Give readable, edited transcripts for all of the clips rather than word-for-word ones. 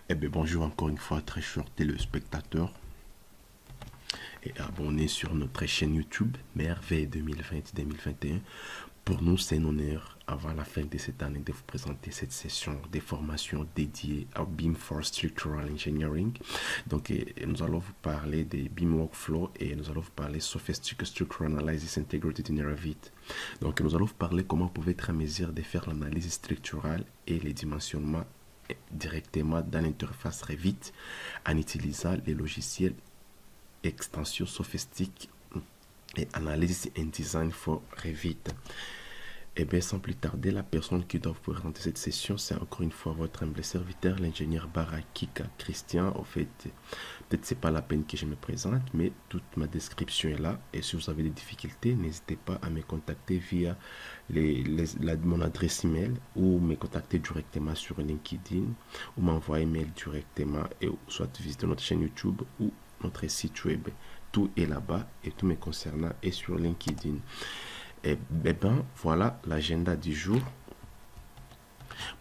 Eh bien, bonjour encore une fois, très chers téléspectateurs et abonnés sur notre chaîne YouTube Merveille 2020-2021. Pour nous, c'est un honneur, avant la fin de cette année, de vous présenter cette session de formation dédiée au BIM for Structural Engineering. Donc, nous allons vous parler des BIM Workflow et nous allons vous parler Sophistic Structural Analysis Integrated in Revit. Donc, nous allons vous parler comment vous pouvez être en mesure de faire l'analyse structurale et les dimensionnements directement dans l'interface Revit en utilisant les logiciels extension sophistique et analyse and design for Revit. Et bien sans plus tarder, la personne qui doit vous présenter cette session, c'est encore une fois votre humble serviteur, l'ingénieur Barakika Christian. En fait, peut-être c'est pas la peine que je me présente, mais toute ma description est là. Et si vous avez des difficultés, n'hésitez pas à me contacter via mon adresse email ou me contacter directement sur LinkedIn ou m'envoyer un mail directement et soit visiter notre chaîne YouTube ou notre site web. Tout est là-bas et tout me concernant est sur LinkedIn. Et bien voilà l'agenda du jour.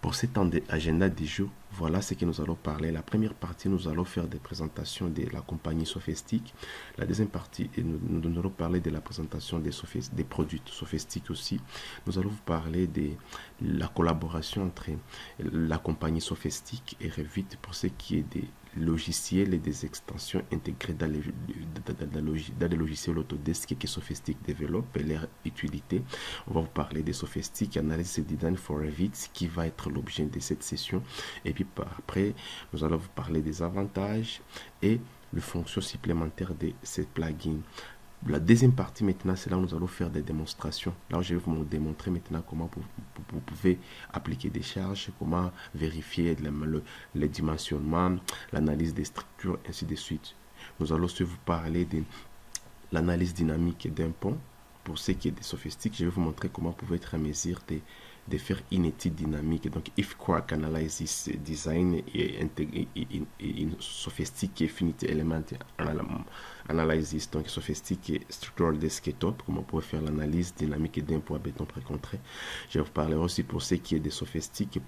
Pour cet agenda du jour, voilà ce que nous allons parler. La première partie, nous allons faire des présentations de la compagnie Sophistic. La deuxième partie, nous allons parler de la présentation des produits Sophistic aussi. Nous allons vous parler de la collaboration entre la compagnie Sophistic et Revit pour ce qui est des logiciels et des extensions intégrées dans les logiciels Autodesk que Sophistic développe et leur utilité. On va vous parler des Sophistic Analysis Design for Revit qui va être l'objet de cette session. Et puis après, nous allons vous parler des avantages et les fonctions supplémentaires de ces plugins. La deuxième partie maintenant, c'est là où nous allons faire des démonstrations. Là, je vais vous démontrer maintenant comment vous pouvez appliquer des charges, comment vérifier les dimensionnements, l'analyse des structures, ainsi de suite. Nous allons aussi vous parler de l'analyse dynamique d'un pont. Pour ce qui est des sophistiques, je vais vous montrer comment vous pouvez être à mesure de faire une étude dynamique. Donc, if Quark Analysis Design et Sophistic Finite Element Analysis, donc Sophistic et Structural Desktop, comment vous pouvez faire l'analyse dynamique d'un point béton précontré. Je vais vous parler aussi pour ce qui est des sophistiques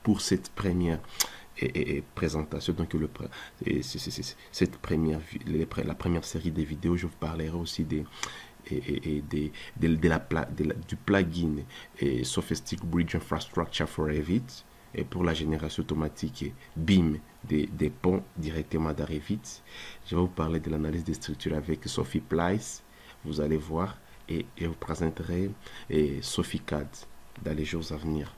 pour cette première présentation. Donc la première série de vidéos, je vous parlerai aussi du plugin Sophistic Bridge Infrastructure for Revit et pour la génération automatique BIM des ponts directement dans Revit. Je vais vous parler de l'analyse des structures avec SophiPlice, vous allez voir, et je vous présenterai SophiCAD dans les jours à venir.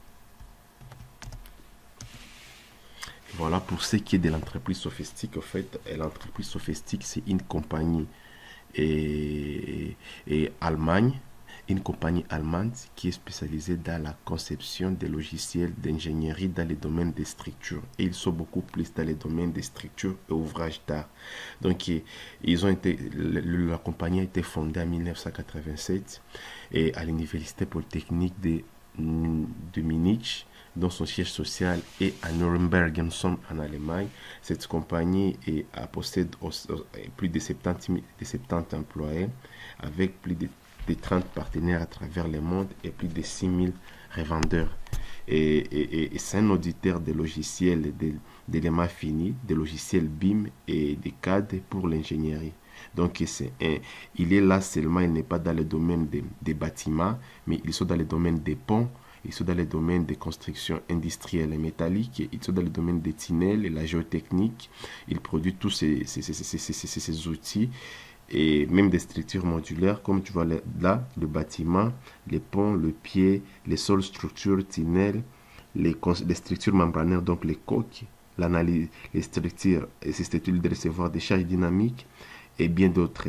Voilà pour ce qui est de l'entreprise Sophistic. En fait, l'entreprise Sophistic, c'est une compagnie Allemagne, une compagnie allemande qui est spécialisée dans la conception des logiciels d'ingénierie dans les domaines des structures. Et ils sont beaucoup plus dans les domaines des structures et ouvrages d'art. Donc, la compagnie a été fondée en 1987 et à l'Université Polytechnique de Munich, dont son siège social est à Nuremberg en Allemagne. Cette compagnie possède plus de 70 employés avec plus de 30 partenaires à travers le monde et plus de 6000 revendeurs. Et c'est un auditeur des logiciels d'éléments finis, des logiciels BIM et des CAD pour l'ingénierie. Donc, il est là seulement, il n'est pas dans le domaine des bâtiments, mais ils sont dans le domaine des ponts, ils sont dans le domaine des constructions industrielles et métalliques, ils sont dans le domaine des tunnels et la géotechnique. Ils produisent tous ces outils et même des structures modulaires, comme tu vois là, le bâtiment, les ponts, le pied, les sols, structures, tunnels, les structures membranaires, donc les coques, l'analyse, les structures et ces structures de recevoir des charges dynamiques et bien d'autres.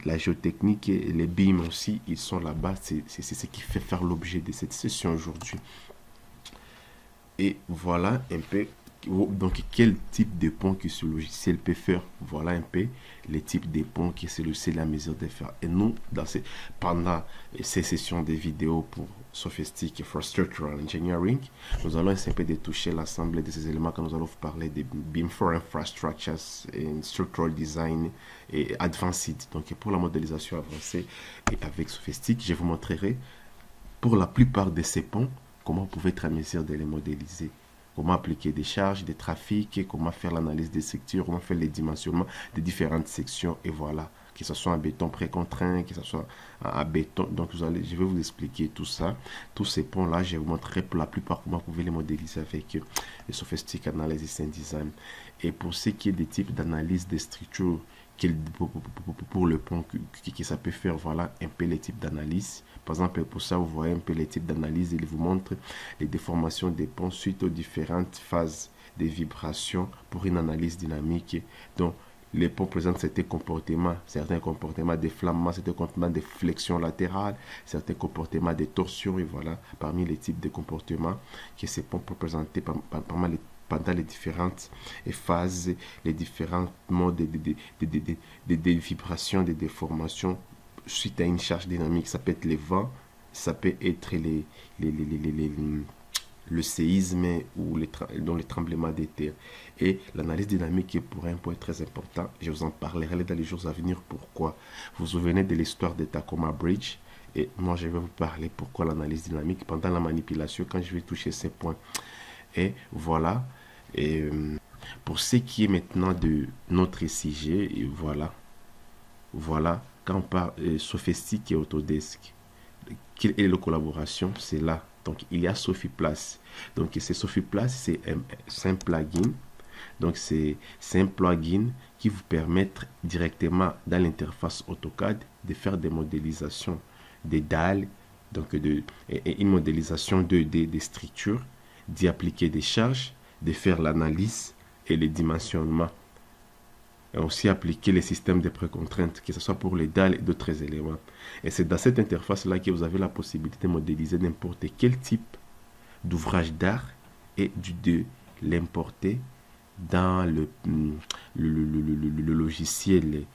La géotechnique et les BIM aussi, ils sont là-bas. C'est ce qui fait faire l'objet de cette session aujourd'hui. Et voilà un peu, donc quel type de pont que ce logiciel peut faire. Voilà un peu les types de ponts que ce logiciel a mesure de faire. Et nous, pendant ces sessions de vidéos pour Sophistic for Structural Engineering, nous allons essayer de toucher l'ensemble de ces éléments quand nous allons vous parler de BIM for Infrastructures et Structural Design et Advanced. Donc pour la modélisation avancée et avec Sophistic, je vous montrerai pour la plupart de ces ponts comment vous pouvez être à mesure de les modéliser. comment appliquer des charges, des trafics, et comment faire l'analyse des structures, comment faire les dimensionnements des différentes sections, et voilà, que ce soit en béton précontraint, que ce soit en béton. Donc je vais vous expliquer tout ça. Tous ces ponts-là, je vous montrerai pour la plupart comment vous pouvez les modéliser avec les Sophistic Analysis and Design. Et pour ce qui est des types d'analyse des structures, pour le pont, que ça peut faire, voilà un peu les types d'analyse. Par exemple, pour ça, vous voyez un peu les types d'analyse. Il vous montre les déformations des ponts suite aux différentes phases des vibrations pour une analyse dynamique. Donc, les ponts présentent certains comportements d'efflamement, certains comportements de flexion latérale, certains comportements de torsion, et voilà, parmi les types de comportements que ces ponts peuvent présenter pendant les différentes phases, les différents modes de vibrations, de déformations suite à une charge dynamique. Ça peut être les vents, ça peut être le séisme ou les tremblements de terre. Et l'analyse dynamique est pour un point très important. Je vous en parlerai dans les jours à venir. Pourquoi? Vous vous souvenez de l'histoire de Tacoma Bridge? Et moi, je vais vous parler pourquoi l'analyse dynamique pendant la manipulation, quand je vais toucher ces points. Et voilà. Et pour ce qui est maintenant de notre sujet, et voilà, quand on parle Sophistic et Autodesk, quelle est la collaboration? C'est là. Donc, il y a SophiePlace. Donc, c'est SophiePlace, c'est un plugin. Donc, c'est un plugin qui vous permet directement dans l'interface AutoCAD de faire des modélisations des dalles, donc une modélisation 2D des structures, d'y appliquer des charges, de faire l'analyse et les dimensionnements. Et aussi appliquer les systèmes de précontraintes, que ce soit pour les dalles et d'autres éléments. Et c'est dans cette interface-là que vous avez la possibilité de modéliser n'importe quel type d'ouvrage d'art et de l'importer dans le logiciel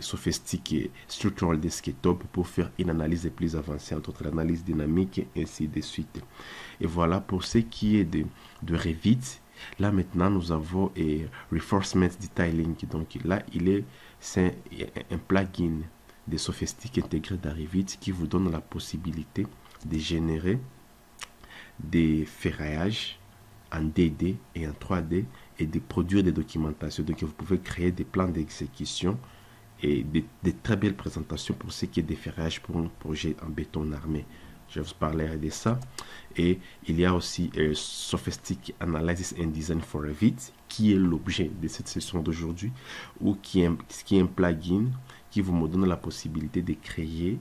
sophistiqué Structural Desktop pour faire une analyse plus avancée, entre autres l'analyse dynamique et ainsi de suite. Et voilà pour ce qui est de Revit. Là maintenant nous avons Reinforcement Detailing. Donc là c'est un plugin de Sophistic intégré dans Revit qui vous donne la possibilité de générer des ferraillages en 2D et en 3D et de produire des documentations. Donc vous pouvez créer des plans d'exécution et de très belles présentations pour ce qui est des ferrailles pour un projet en béton armé. Je vous parlerai de ça. Et il y a aussi Sophistic Analysis and Design for Revit, qui est l'objet de cette session d'aujourd'hui, ou qui est un plugin qui vous donne la possibilité de créer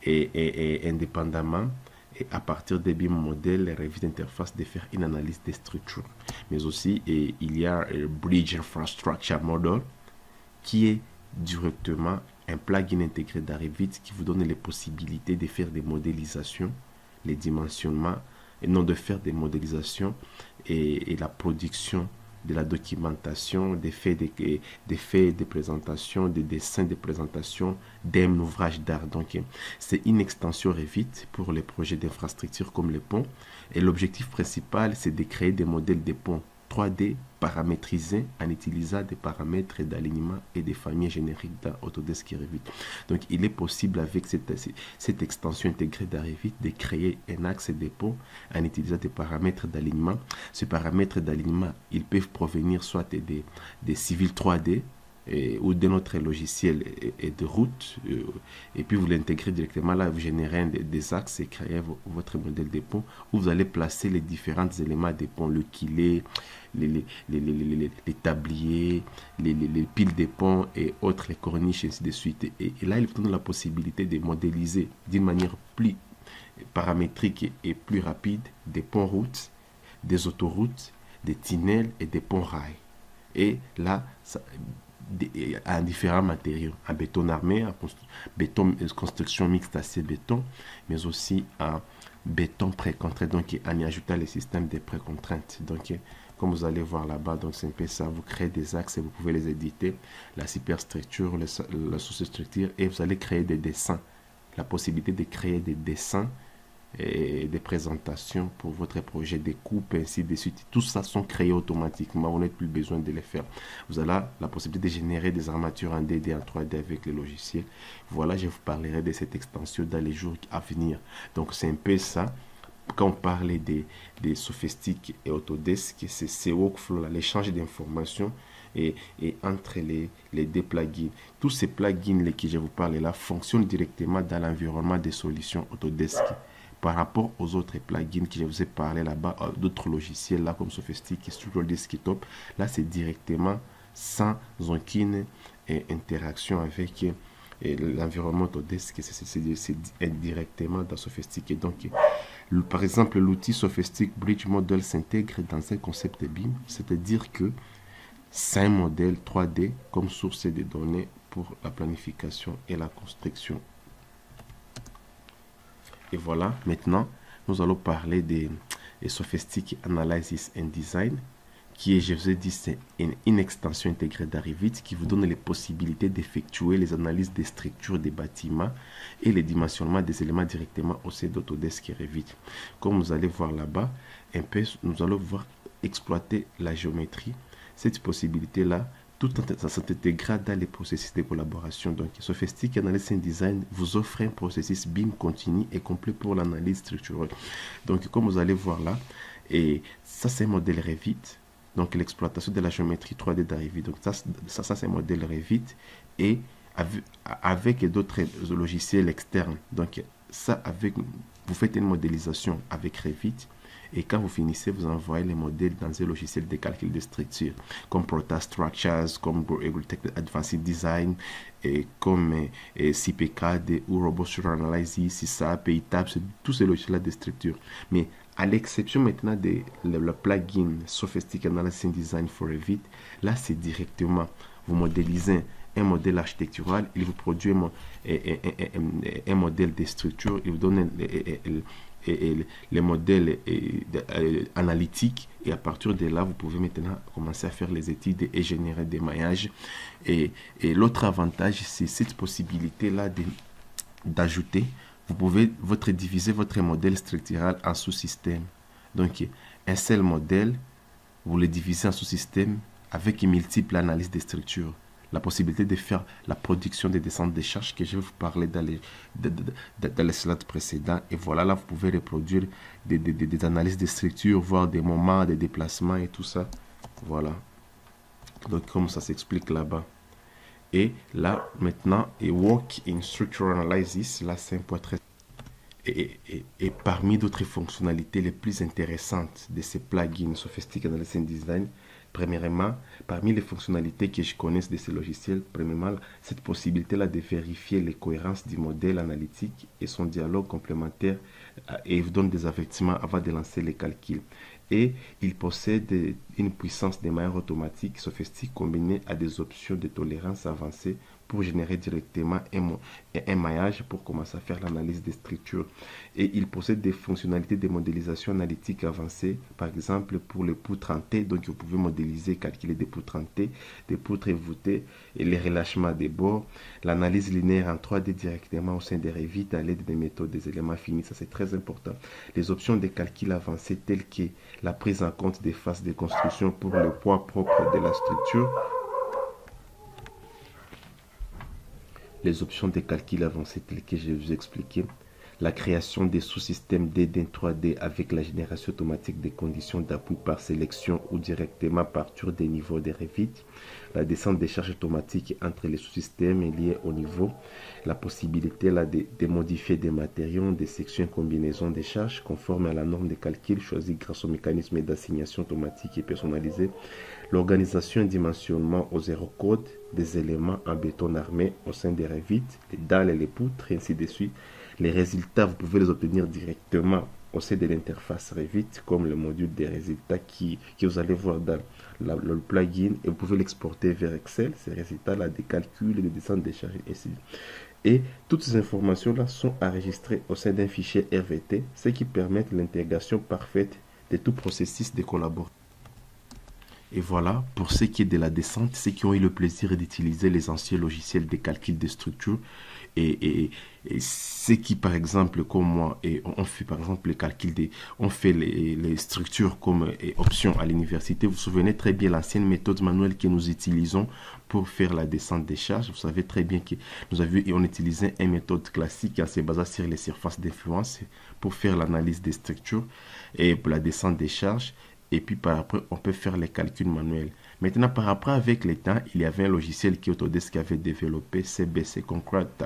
et indépendamment et à partir des BIM modèles, Revit Interface, de faire une analyse des structures. Mais aussi, il y a Bridge Infrastructure Model, qui est directement un plugin intégré dans Revit qui vous donne les possibilités de faire des modélisations, les dimensionnements, et non de faire des modélisations et la production de la documentation, des faits, des présentations, des dessins de présentation d'un ouvrage d'art. Donc, c'est une extension Revit pour les projets d'infrastructure comme les ponts. Et l'objectif principal, c'est de créer des modèles de ponts 3D paramétrisés en utilisant des paramètres d'alignement et des familles génériques dans Autodesk et Revit. Donc, il est possible avec cette extension intégrée dans Revit de créer un axe de pont en utilisant des paramètres d'alignement. Ces paramètres d'alignement, ils peuvent provenir soit des civils 3D ou de notre logiciel et de route, et puis vous l'intégrez directement là, vous générez des axes et créez votre modèle de pont où vous allez placer les différents éléments des ponts, le quillet, les tabliers, les piles de ponts et autres, les corniches, ainsi de suite. Et là, il vous donne la possibilité de modéliser d'une manière plus paramétrique et plus rapide des ponts routes, des autoroutes, des tunnels et des ponts rails. Et là, à différents matériaux, en béton armé, en béton, construction mixte acier-béton, mais aussi en béton précontraint, donc en y ajoutant les systèmes de précontraintes. Donc, comme vous allez voir là-bas, donc c'est un peu ça, vous créez des axes et vous pouvez les éditer, la superstructure, la sous-structure, et vous allez créer des dessins, la possibilité de créer des dessins et des présentations pour votre projet, des coupes, ainsi de suite. Tout ça sont créés automatiquement, vous n'avez plus besoin de les faire. Vous avez la possibilité de générer des armatures en 2D, en 3D avec les logiciels. Voilà, je vous parlerai de cette extension dans les jours à venir. Donc c'est un peu ça. quand on parlait des Sophistic et Autodesk, c'est ces workflows, l'échange d'informations et entre les deux plugins. Tous ces plugins que je vous parle là fonctionnent directement dans l'environnement des solutions Autodesk. Par rapport aux autres plugins que je vous ai parlé là-bas, d'autres logiciels là comme Sophistic et Studio Desktop, là c'est directement sans aucune interaction avec l'environnement Autodesk, c'est directement dans Sophistic. Et donc, par exemple, l'outil Sophistic Bridge Model s'intègre dans un concept BIM, c'est-à-dire que c'est un modèle 3D comme source de données pour la planification et la construction. Et voilà, maintenant, nous allons parler des Sophistic Analysis and Design, qui est, je vous ai dit, c'est une extension intégrée d'Arrivit qui vous donne les possibilités d'effectuer les analyses des structures des bâtiments et les dimensionnements des éléments directement au sein d'Autodesk et Revit. Comme vous allez voir là-bas, nous allons voir exploiter la géométrie. Cette possibilité-là, tout en s'intégrant dans les processus de collaboration. Donc, Sophistic Analysis and Design vous offre un processus BIM continu et complet pour l'analyse structurelle. Donc, comme vous allez voir là, et ça c'est un modèle Revit. Donc, l'exploitation de la géométrie 3D d'Arrivit. Donc, ça c'est un modèle Revit et avec d'autres logiciels externes. Donc, ça, vous faites une modélisation avec Revit. Et quand vous finissez, vous envoyez les modèles dans un logiciel de calcul de structure, comme Protastructures, comme Advanced Design, et comme CPCAD ou Robot Structural Analysis, SISAP, ITAB, tous ces logiciels-là de structure. Mais à l'exception maintenant de le plugin Sophistic Analysis and Design for Revit, là c'est directement, vous modélisez un modèle architectural, il vous produit un modèle de structure, il vous donne les modèles analytiques, et à partir de là vous pouvez maintenant commencer à faire les études et générer des maillages. Et l'autre avantage, c'est cette possibilité là d'ajouter, vous pouvez diviser votre modèle structural en sous-systèmes. Donc un seul modèle, vous le divisez en sous-systèmes avec une multiple analyse des structures. La possibilité de faire la production des descentes des charges que je vais vous parler dans les slides précédents. Et voilà, là, vous pouvez reproduire des analyses de structure, voir des moments, des déplacements et tout ça. Voilà. Donc, comme ça s'explique là-bas. Et là, maintenant, et Work in Structural Analysis, là, c'est un point très... Et parmi d'autres fonctionnalités les plus intéressantes de ces plugins Sophistic Analysis and Design, premièrement, parmi les fonctionnalités que je connais de ces logiciels, premièrement, cette possibilité-là de vérifier les cohérences du modèle analytique et son dialogue complémentaire, et vous donne des avertissements avant de lancer les calculs. Et il possède une puissance de maillage automatique Sophistic combinée à des options de tolérance avancées pour générer directement un maillage pour commencer à faire l'analyse des structures. Et il possède des fonctionnalités de modélisation analytique avancées, par exemple pour les poutres en T. Donc vous pouvez modéliser, calculer des poutres en T, des poutres voûtées et les relâchements des bords, l'analyse linéaire en 3D directement au sein des Revit à l'aide des méthodes des éléments finis. Ça c'est très important. Les options de calcul avancées telles que la prise en compte des phases de construction pour le poids propre de la structure, les options de calcul avancées telles que je vous ai expliqué, la création des sous-systèmes d'aide 3D avec la génération automatique des conditions d'appui par sélection ou directement à partir des niveaux de Revit, la descente des charges automatiques entre les sous-systèmes liés au niveau, la possibilité là, de modifier des matériaux, des sections et combinaisons des charges conformes à la norme de calcul choisie grâce au mécanisme d'assignation automatique et personnalisé, l'organisation et dimensionnement au zéro code des éléments en béton armé au sein des Revit, les dalles et les poutres, et ainsi de suite. Les résultats, vous pouvez les obtenir directement au sein de l'interface Revit, comme le module des résultats que vous allez voir dans le plugin, et vous pouvez l'exporter vers Excel, ces résultats-là, des calculs, des descentes des charges, et ainsi de suite. Et toutes ces informations-là sont enregistrées au sein d'un fichier RVT, ce qui permet l'intégration parfaite de tout processus de collaboration. Et voilà, pour ce qui est de la descente, ceux qui ont eu le plaisir d'utiliser les anciens logiciels de calcul de structure et ceux qui, par exemple, comme moi, on fait par exemple le calcul on fait les structures comme options à l'université. Vous vous souvenez très bien l'ancienne méthode manuelle que nous utilisons pour faire la descente des charges. Vous savez très bien que on utilisait une méthode classique en se basant sur les surfaces d'influence pour faire l'analyse des structures et pour la descente des charges. Et puis par après, on peut faire les calculs manuels. Maintenant, par après, avec le temps, il y avait un logiciel qui Autodesk avait développé, CBC, Concrete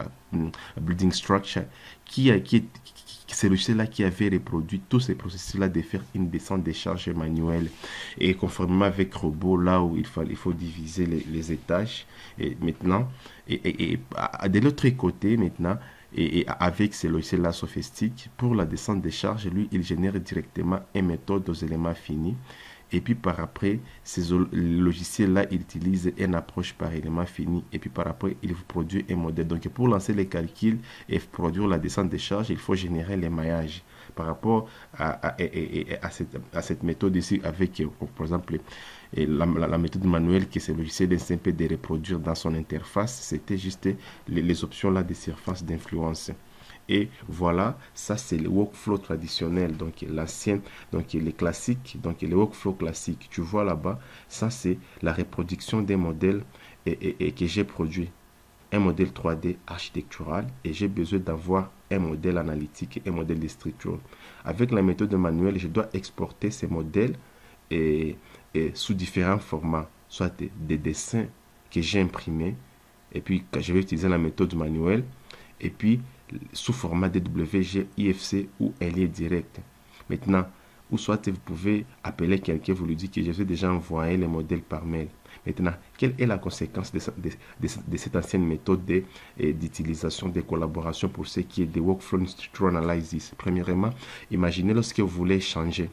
Building Structure, ce logiciel-là qui avait reproduit tous ces processus-là de faire une descente des charges manuelles. Et conformément avec Robot, là où il faut diviser les étages. Et maintenant, de l'autre côté, maintenant, et avec ces logiciels-là sophistiques, pour la descente des charges, lui, il génère directement une méthode aux éléments finis. Et puis par après, ces logiciels-là, ils utilisent une approche par élément fini. Et puis par après, ils vous produisent un modèle. Donc pour lancer les calculs et produire la descente des charges, il faut générer les maillages. Par rapport à cette méthode ici, avec, par exemple, la méthode manuelle que ce logiciel est simple de reproduire dans son interface, c'était juste les options là des surfaces d'influence. Et voilà, ça c'est le workflow traditionnel, donc l'ancien, donc les classiques, donc les workflows classiques. Tu vois là-bas, ça c'est la reproduction des modèles et que j'ai produit. Un modèle 3D architectural et j'ai besoin d'avoir un modèle analytique et un modèle de structure. Avec la méthode manuelle, je dois exporter ces modèles et sous différents formats, soit des dessins que j'ai imprimés, et puis je vais utiliser la méthode manuelle, et puis sous format DWG, IFC ou lien direct. Maintenant, ou soit vous pouvez appeler quelqu'un, vous lui dites que je vous ai déjà envoyé les modèles par mail. Maintenant, quelle est la conséquence de cette ancienne méthode d'utilisation des collaborations pour ce qui est des workflow structure analysis? Premièrement, imaginez lorsque vous voulez changer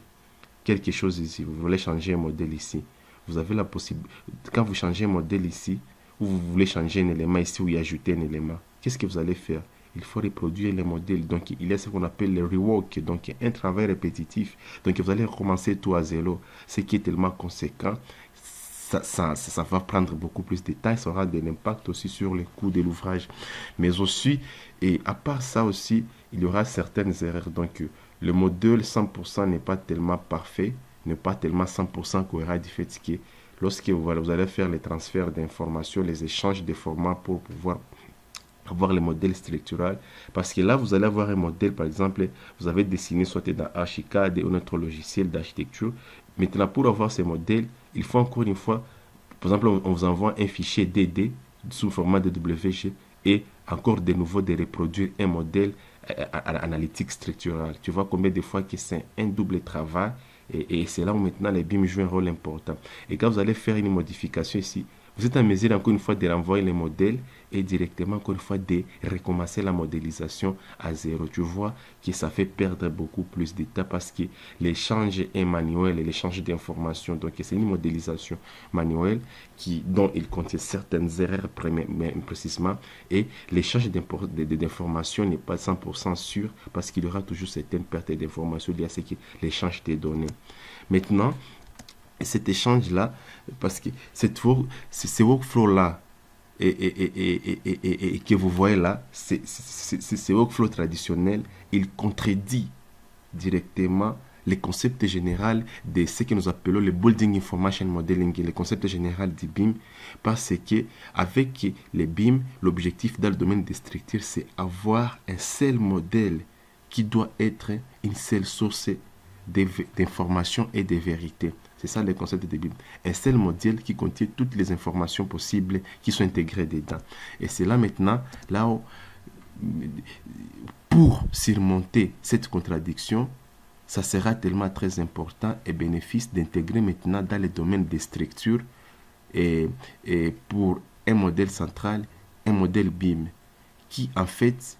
quelque chose ici, vous voulez changer un modèle ici. Vous avez la possibilité, quand vous changez un modèle ici, ou vous voulez changer un élément ici ou y ajouter un élément, qu'est-ce que vous allez faire? Il faut reproduire les modèles. Donc, il y a ce qu'on appelle le rework, donc un travail répétitif. Donc, vous allez recommencer tout à zéro, ce qui est tellement conséquent. Ça va prendre beaucoup plus de temps, ça aura de l'impact aussi sur les coûts de l'ouvrage. Mais aussi, et à part ça aussi, il y aura certaines erreurs. Donc, le modèle 100% n'est pas tellement parfait, n'est pas tellement 100% cohérent du fait que lorsque vous allez faire les transferts d'informations, les échanges de formats pour pouvoir avoir les modèles structurels, parce que là vous allez avoir un modèle, par exemple vous avez dessiné soit dans Archicad ou notre logiciel d'architecture. Maintenant pour avoir ces modèles, il faut encore une fois, par exemple on vous envoie un fichier DD sous format de WG et encore de nouveau de reproduire un modèle analytique structural. Tu vois combien de fois que c'est un double travail et c'est là où maintenant les BIM jouent un rôle important. Et quand vous allez faire une modification ici, vous êtes en mesure encore une fois de renvoyer les modèles et directement encore une fois de recommencer la modélisation à zéro. Tu vois que ça fait perdre beaucoup plus de temps parce que l'échange est manuel et l'échange d'informations. Donc c'est une modélisation manuelle dont il contient certaines erreurs précisément et l'échange d'informations n'est pas 100% sûr parce qu'il y aura toujours certaines pertes d'informations liées à ce que l'échange des données. Maintenant, cet échange-là, parce que ces workflows-là, et que vous voyez là, ces workflows traditionnels, ils contredisent directement les concepts généraux de ce que nous appelons le Building Information Modeling, le concept général du BIM, parce que avec les BIM, l'objectif dans le domaine des structures, c'est avoir un seul modèle qui doit être une seule source d'informations et de vérité. C'est ça le concept de BIM. Un seul modèle qui contient toutes les informations possibles qui sont intégrées dedans. Et c'est là maintenant, là où, pour surmonter cette contradiction, ça sera tellement très important et bénéfice d'intégrer maintenant dans le domaine des structures et pour un modèle central, un modèle BIM qui en fait,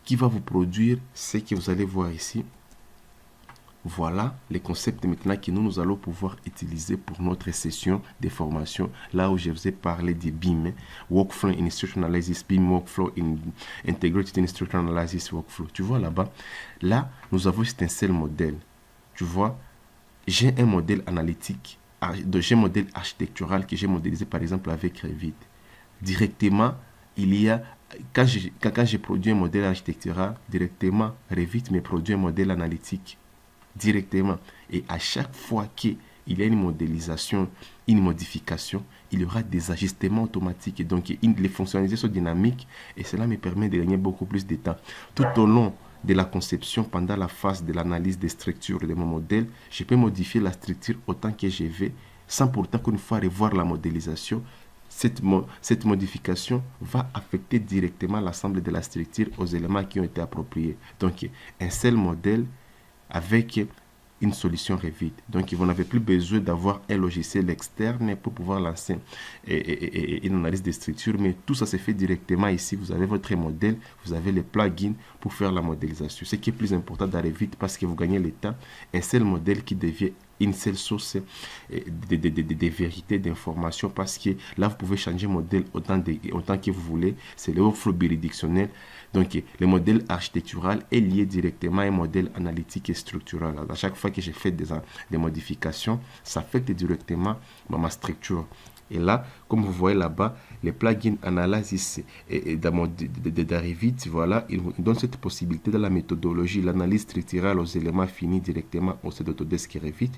qui va vous produire ce que vous allez voir ici. Voilà les concepts maintenant que nous allons pouvoir utiliser pour notre session de formation. Là où je vous ai parlé des BIM, Workflow in Instruction Analysis, BIM Workflow in Integrated Instruction Analysis Workflow. Tu vois là-bas, là, nous avons juste un seul modèle. Tu vois, j'ai un modèle analytique modèle architectural que j'ai modélisé par exemple avec Revit. Directement, il y a, quand j'ai produit un modèle architectural, directement, Revit me produit un modèle analytique. Directement. Et à chaque fois qu'il y a une modélisation, une modification, il y aura des ajustements automatiques. Et donc, les fonctionnalités sont dynamiques et cela me permet de gagner beaucoup plus de temps. Tout au long de la conception, pendant la phase de l'analyse des structures de mon modèle, je peux modifier la structure autant que je veux, sans pourtant qu'une fois revoir la modélisation, cette modification va affecter directement l'ensemble de la structure aux éléments qui ont été appropriés. Donc, un seul modèle avec une solution Revit. Donc, vous n'avez plus besoin d'avoir un logiciel externe pour pouvoir lancer une analyse de structure, mais tout ça se fait directement ici. Vous avez votre modèle, vous avez les plugins pour faire la modélisation. Ce qui est plus important dans Revit parce que vous gagnez le temps. Un seul modèle qui devient une seule source de vérité, d'information, parce que là, vous pouvez changer modèle autant que vous voulez. C'est le workflow bidirectionnel. Donc, le modèle architectural est lié directement à un modèle analytique et structural. À chaque fois que j'ai fait des modifications, ça affecte directement ma structure. Et là, comme vous voyez là-bas, les plugins Analysis et Revit, voilà, ils donnent cette possibilité dans la méthodologie, l'analyse structurale aux éléments finis directement au sein d'Autodesk et Revit,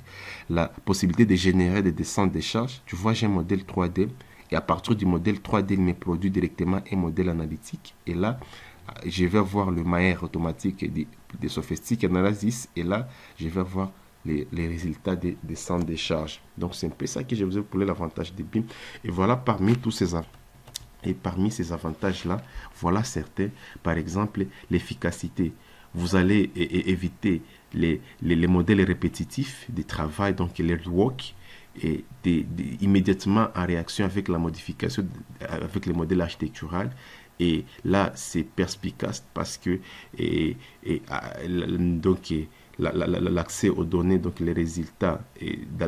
la possibilité de générer des descentes de charges. Tu vois, j'ai un modèle 3D et à partir du modèle 3D, il me produit directement un modèle analytique. Et là, je vais voir le maillage automatique de Sophistic Analysis et là, je vais voir les résultats des centres de charge. Donc, c'est un peu ça que je vous ai pour l'avantage de BIM. Et voilà, parmi ces avantages-là, voilà certains. Par exemple, l'efficacité. Vous allez éviter les modèles répétitifs de travail, donc les rework, et immédiatement en réaction avec la modification, avec le modèle architectural. Et là, c'est perspicace parce que l'accès aux données, donc les résultats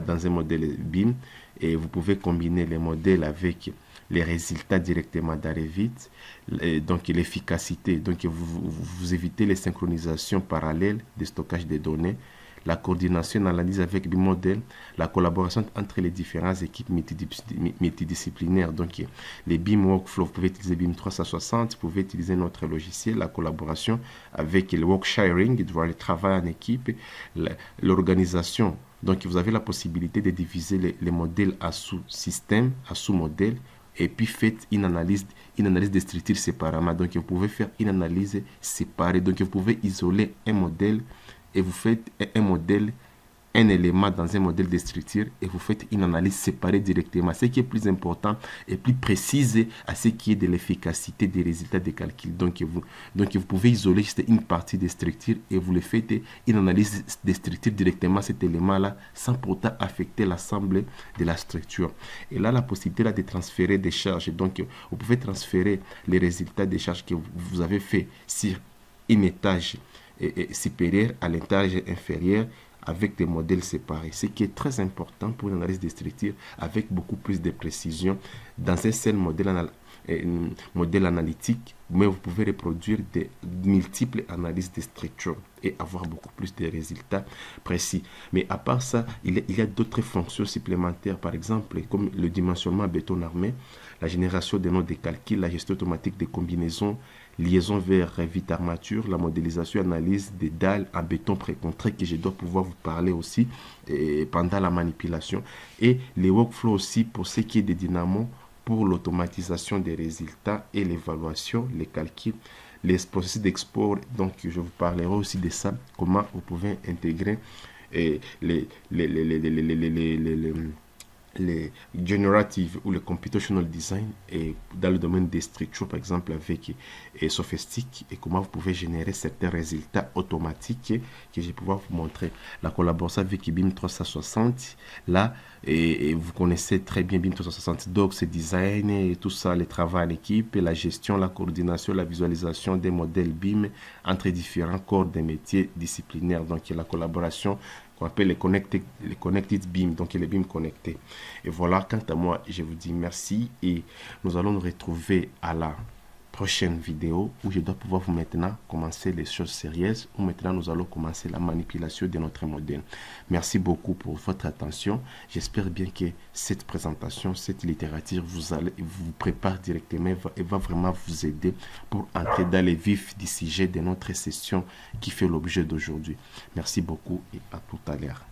dans un modèle BIM, et vous pouvez combiner les modèles avec les résultats directement dans Revit, donc l'efficacité, donc vous évitez les synchronisations parallèles de stockage des données, la coordination d'analyse avec BIM modèle, la collaboration entre les différentes équipes multidisciplinaires. Donc, les BIM Workflow, vous pouvez utiliser BIM 360, vous pouvez utiliser notre logiciel, la collaboration avec le work sharing, le travail en équipe, l'organisation. Donc, vous avez la possibilité de diviser les modèles à sous-systèmes, à sous-modèles, et puis faites une analyse des structures séparément. Donc, vous pouvez faire une analyse séparée. Donc, vous pouvez isoler un modèle et vous faites un élément dans un modèle de structure et vous faites une analyse séparée directement. Ce qui est plus important et plus précis à ce qui est de l'efficacité des résultats des calculs. Donc, vous pouvez isoler juste une partie des structures et vous le faites une analyse des structures directement, cet élément-là, sans pourtant affecter l'ensemble de la structure. Et là, la possibilité là, de transférer des charges. Donc, vous pouvez transférer les résultats des charges que vous avez fait sur un étage supérieur à l'étage inférieur avec des modèles séparés, ce qui est très important pour une analyse des structures avec beaucoup plus de précision dans un seul modèle analytique, mais vous pouvez reproduire des multiples analyses de structures et avoir beaucoup plus de résultats précis. Mais à part ça, il y a d'autres fonctions supplémentaires, par exemple comme le dimensionnement béton armé, la génération des noms de calcul, la gestion automatique des combinaisons, liaison vers Revit armature, la modélisation et analyse des dalles en béton précontré que je dois pouvoir vous parler aussi pendant la manipulation, et les workflows aussi pour ce qui est des dynamos pour l'automatisation des résultats et l'évaluation, les calculs, les processus d'export. Donc je vous parlerai aussi de ça, comment vous pouvez intégrer les generative ou le computational design et dans le domaine des structures, par exemple avec Sophistic, et comment vous pouvez générer certains résultats automatiques que je vais pouvoir vous montrer. La collaboration avec BIM 360, là, et vous connaissez très bien BIM 360, donc c'est design et tout ça, le travail en équipe, la gestion, la coordination, la visualisation des modèles BIM entre différents corps des métiers disciplinaires. Donc la collaboration qu'on appelle les connected BIM, donc les BIM connectés. Et voilà, quant à moi, je vous dis merci et nous allons nous retrouver à la prochaine vidéo où je dois pouvoir vous maintenant commencer les choses sérieuses, où maintenant nous allons commencer la manipulation de notre modèle. Merci beaucoup pour votre attention. J'espère bien que cette présentation, cette littérature vous prépare directement et va vraiment vous aider pour entrer dans les vifs du sujet de notre session qui fait l'objet d'aujourd'hui. Merci beaucoup et à tout à l'heure.